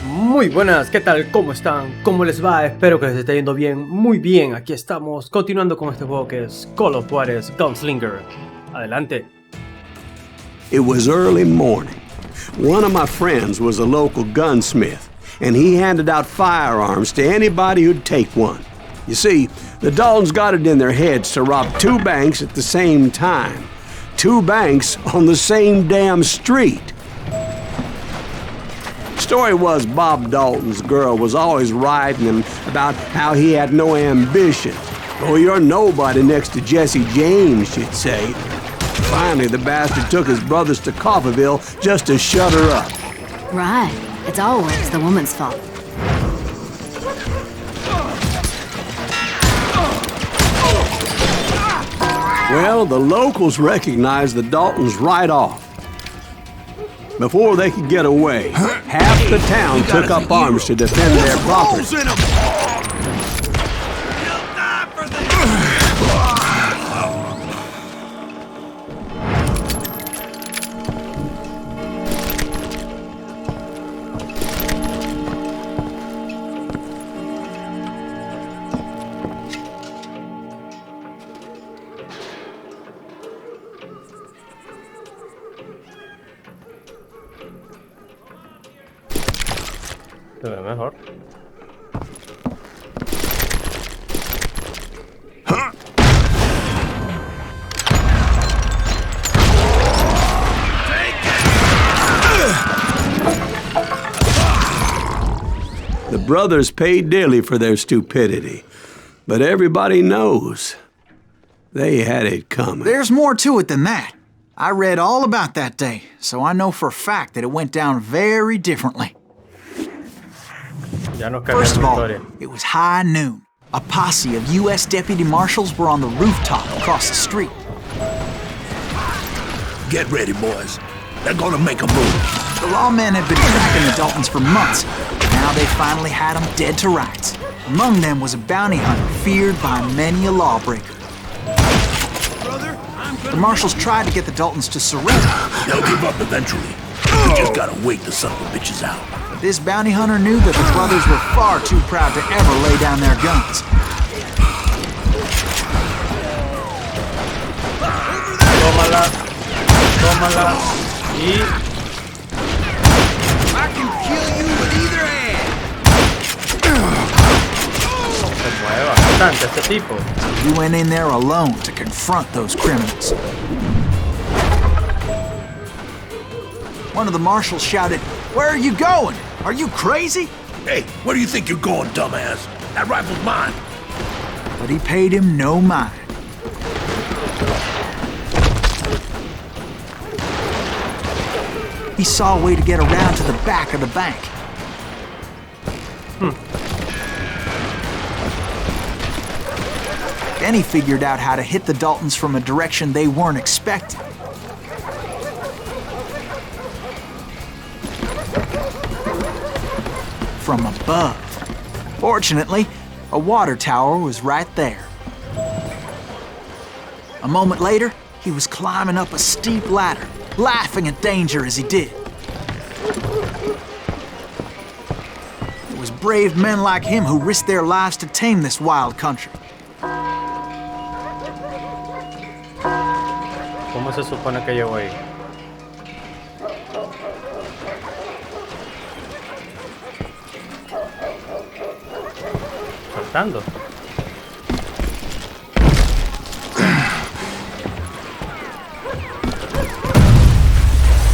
Muy buenas, ¿qué tal? ¿Cómo están? ¿Cómo les va? Espero que les esté yendo bien. Muy bien, aquí estamos continuando con este juego que es Call of Juarez Gunslinger. Adelante. It was early morning. One of my friends was a local gunsmith, and he handed out firearms to anybody who'd take one. You see, the Daltons got it in their heads to rob two banks at the same time. Two banks on the same damn street. Story was Bob Dalton's girl was always writing him about how he had no ambition. Oh, you're nobody next to Jesse James, she'd say. Finally, the bastard took his brothers to Coffeyville just to shut her up. Right. It's always the woman's fault. Well, the locals recognized the Daltons right off. Before they could get away, half the town took up arms to defend their property. Se ve mejor. The brothers paid dearly for their stupidity, but everybody knows they had it coming. There's more to it than that. I read all about that day, so I know for a fact that it went down very differently. First of all, it was high noon. A posse of U.S. deputy marshals were on the rooftop across the street. Get ready, boys. They're gonna make a move. The lawmen had been tracking the Daltons for months. Now they finally had them dead to rights. Among them was a bounty hunter feared by many a lawbreaker. The marshals tried to get the Daltons to surrender. They'll give up eventually. We just gotta wait the son of the bitches out. This bounty hunter knew that the brothers were far too proud to ever lay down their guns. Tómala. Tómala. Y... I can kill you with either hand. se mueve bastante este tipo. He went in there alone to confront those criminals. One of the marshals shouted, "Where are you going? Are you crazy?" Hey, where do you think you're going, dumbass? That rifle's mine. But he paid him no mind. He saw a way to get around to the back of the bank. Then he figured out how to hit the Daltons from a direction they weren't expecting. From above. Fortunately, a water tower was right there. A moment later, he was climbing up a steep ladder, laughing at danger as he did. It was brave men like him who risked their lives to tame this wild country. ¿Cómo se supone que llegó ahí? Saltando.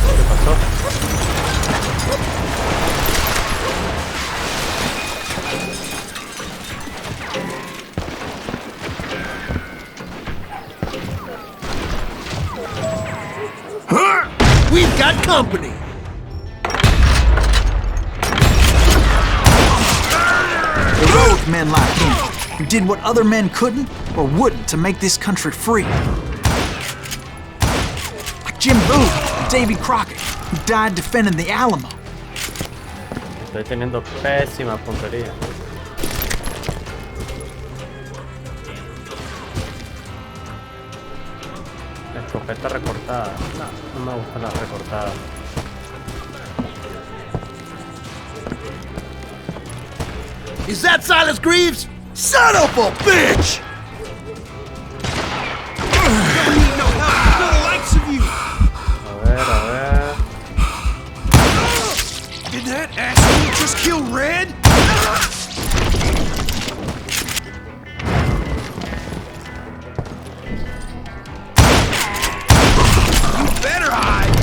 ¿Qué pasó? We've got company. Heroic men like him, who did what other men couldn't or wouldn't to make this country free. Like Jim Booth and Davy Crockett, who died defending the Alamo. Estoy teniendo pésima puntería. Escopeta recortada. No, no me gustan las recortadas. Is that Silas Greaves? Son of a bitch! A ver. Did that asshole just kill Red? You better hide!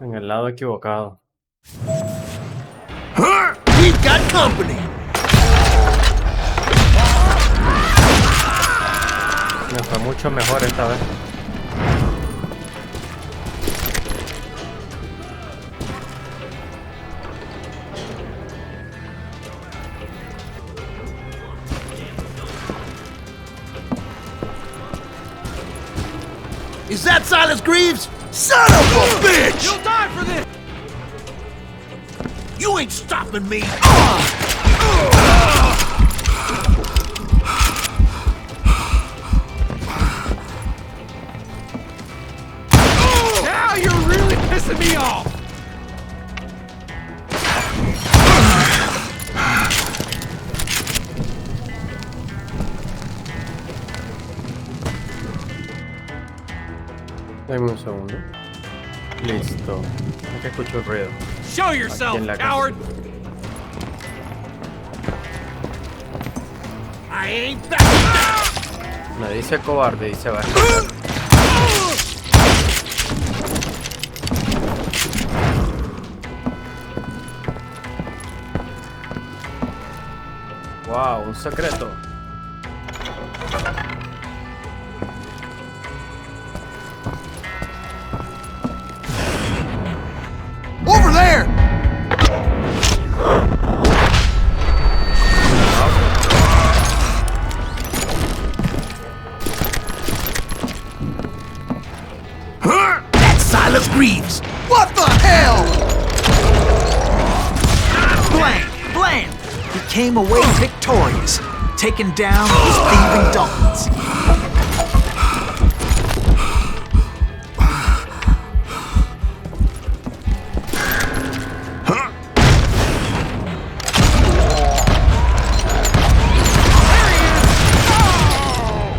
En el lado equivocado. We've got company! Me fue mucho mejor esta vez. Is that Silas Greaves? Son of a bitch! You'll die for this! You ain't stopping me! Now you're really pissing me off! Dame un segundo. Listo. Es que escucho el ruido. Show yourself, coward! I ain't backing down! Me dice cobarde y se va. Wow, un secreto. Over there! That's Silas Greaves! What the hell? Bland! He came away victorious, taking down those thieving Daltons.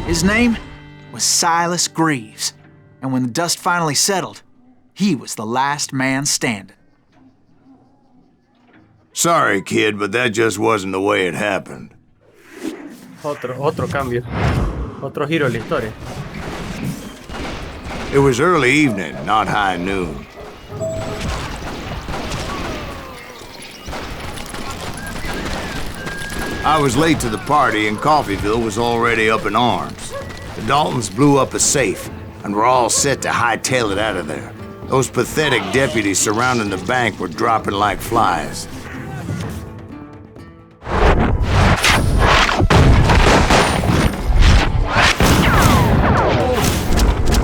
His name was Silas Greaves, and when the dust finally settled, he was the last man standing. Sorry, kid, but that just wasn't the way it happened. Otro cambio. Otro giro en la historia. It was early evening, not high noon. I was late to the party and Coffeyville was already up in arms. The Daltons blew up a safe and were all set to hightail it out of there. Those pathetic deputies surrounding the bank were dropping like flies.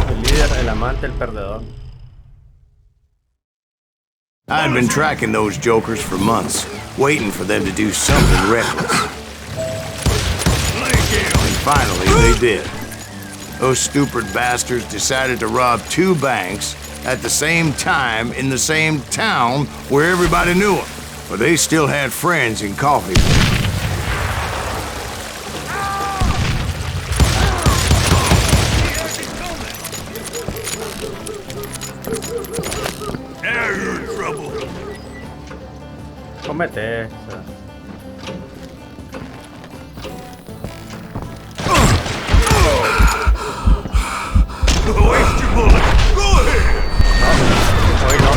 El líder, el amante, el perdedor. I'd been tracking those jokers for months, waiting for them to do something reckless. And finally, they did. Those stupid bastards decided to rob 2 banks at the same time in the same town where everybody knew them. But they still had friends in Coffeyville. Now you're in trouble. Cómete esa. Waste your bullet. Go ahead. Hoy no.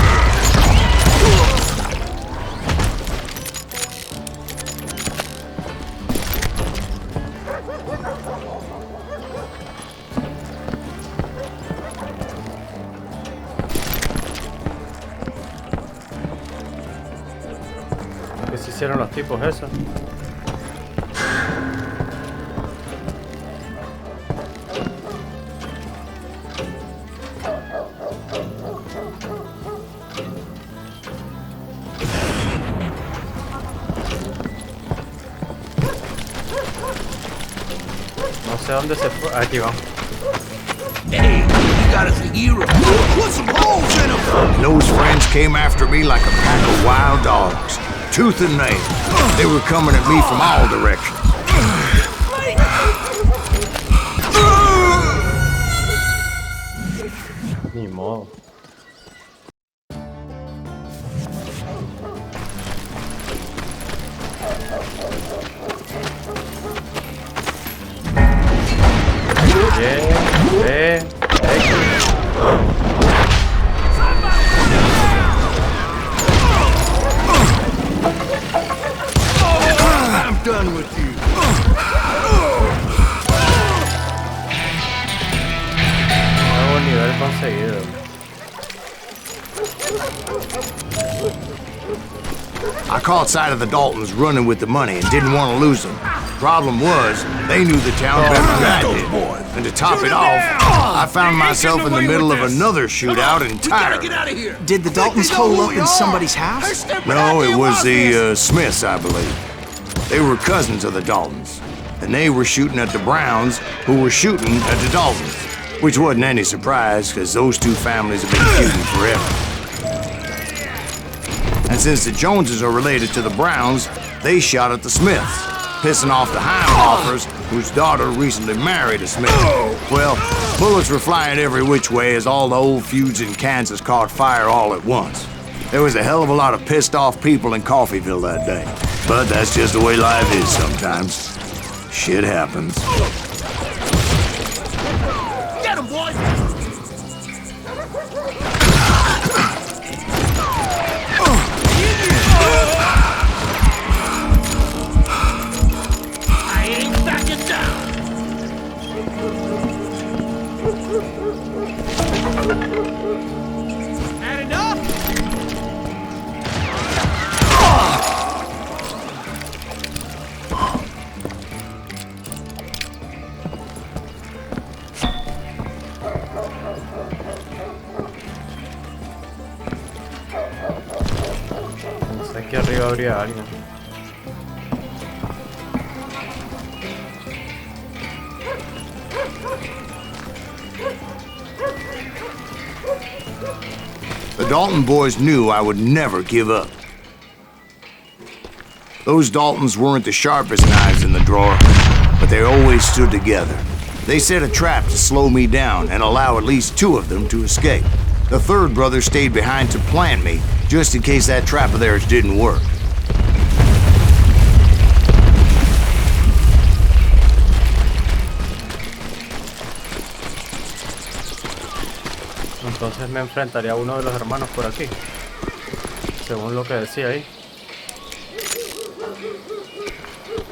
¿Qué se hicieron los tipos esos? sé dónde se fue. Aquí va. Hey, you got us a hero. Put some holes in him. Those friends came after me like a pack of wild dogs, tooth and nail. They were coming at me from all directions. Ni modo. I'm done with you. Nuevo nivel conseguido. I caught sight of the Daltons running with the money and didn't want to lose them. Problem was, they knew the town better than I did. And to top it off, I found myself in the middle of another shootout entirely. Get out of here. Did the Daltons hole up in somebody's house? No, it was the Smiths, I believe. They were cousins of the Daltons, and they were shooting at the Browns, who were shooting at the Daltons, which wasn't any surprise, because those two families have been feuding forever. And since the Joneses are related to the Browns, they shot at the Smiths, pissing off the Heimhoffers, whose daughter recently married a Smith. Well, bullets were flying every which way as all the old feuds in Kansas caught fire all at once. There was a hell of a lot of pissed off people in Coffeyville that day. But that's just the way life is sometimes. Shit happens. Get him, boys. I ain't backing down. Had enough? Aquí arriba habría alguien. The Dalton boys knew I would never give up. Those Daltons weren't the sharpest knives in the drawer, but they always stood together. They set a trap to slow me down and allow at least two of them to escape. The third brother stayed behind to plant me, just in case that trap of theirs didn't work. Entonces me enfrentaría a uno de los hermanos por aquí, según lo que decía ahí.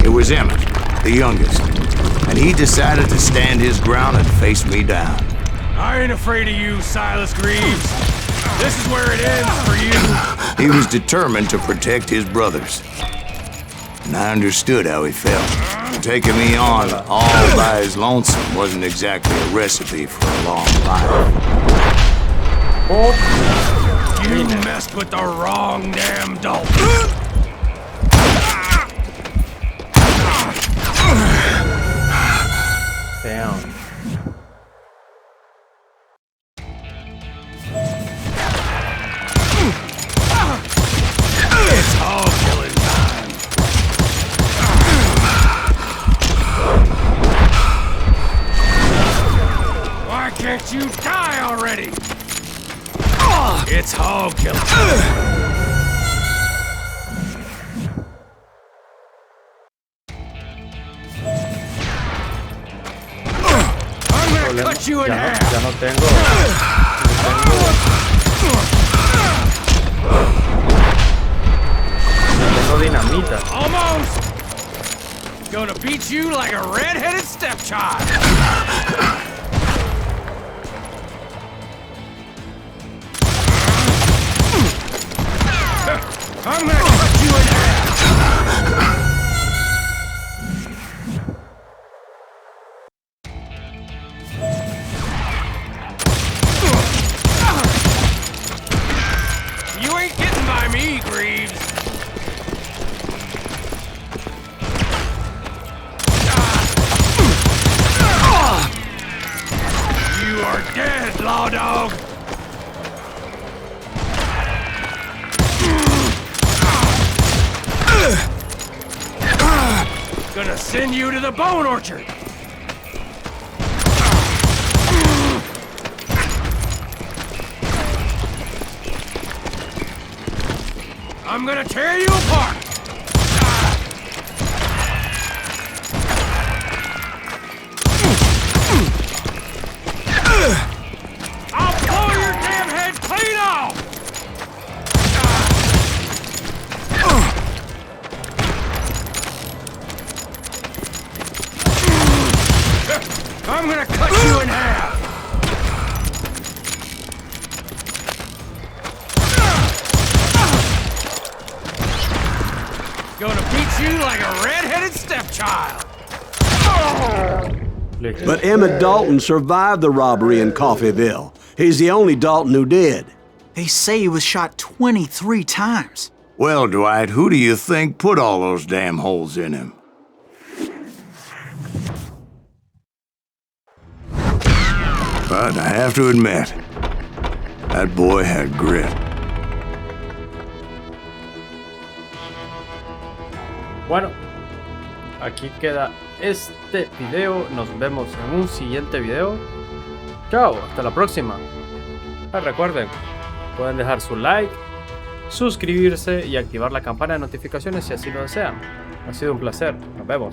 It was Emmett, the youngest, and he decided to stand his ground and face me down. I ain't afraid of you, Silas Greaves. This is where it ends for you. He was determined to protect his brothers. And I understood how he felt. Taking me on all by his lonesome wasn't exactly a recipe for a long life. You messed with the wrong damn Dalton. Damn. It's all killing time. Why can't you die already? It's hog killing time. I'm gonna cut you in half. Ya no tengo. No tengo dinamita. Almost. Gonna beat you like a red-headed stepchild. I'm gonna cut you in half. You ain't getting by me, Greaves. outlaw dog! Gonna send you to the bone orchard! I'm gonna tear you apart! I'll blow your damn head clean off! I'm gonna cut you in half! Gonna beat you like a red-headed stepchild! But Emmett Dalton survived the robbery in Coffeyville. He's the only Dalton who did. They say he was shot 23 times. Well, Dwight, who do you think put all those damn holes in him? But I have to admit, that boy had grit. Bueno, aquí queda este video. Nos vemos en un siguiente video. Chao, hasta la próxima. Recuerden, pueden dejar su like, suscribirse y activar la campana de notificaciones si así lo desean. Ha sido un placer. Nos vemos.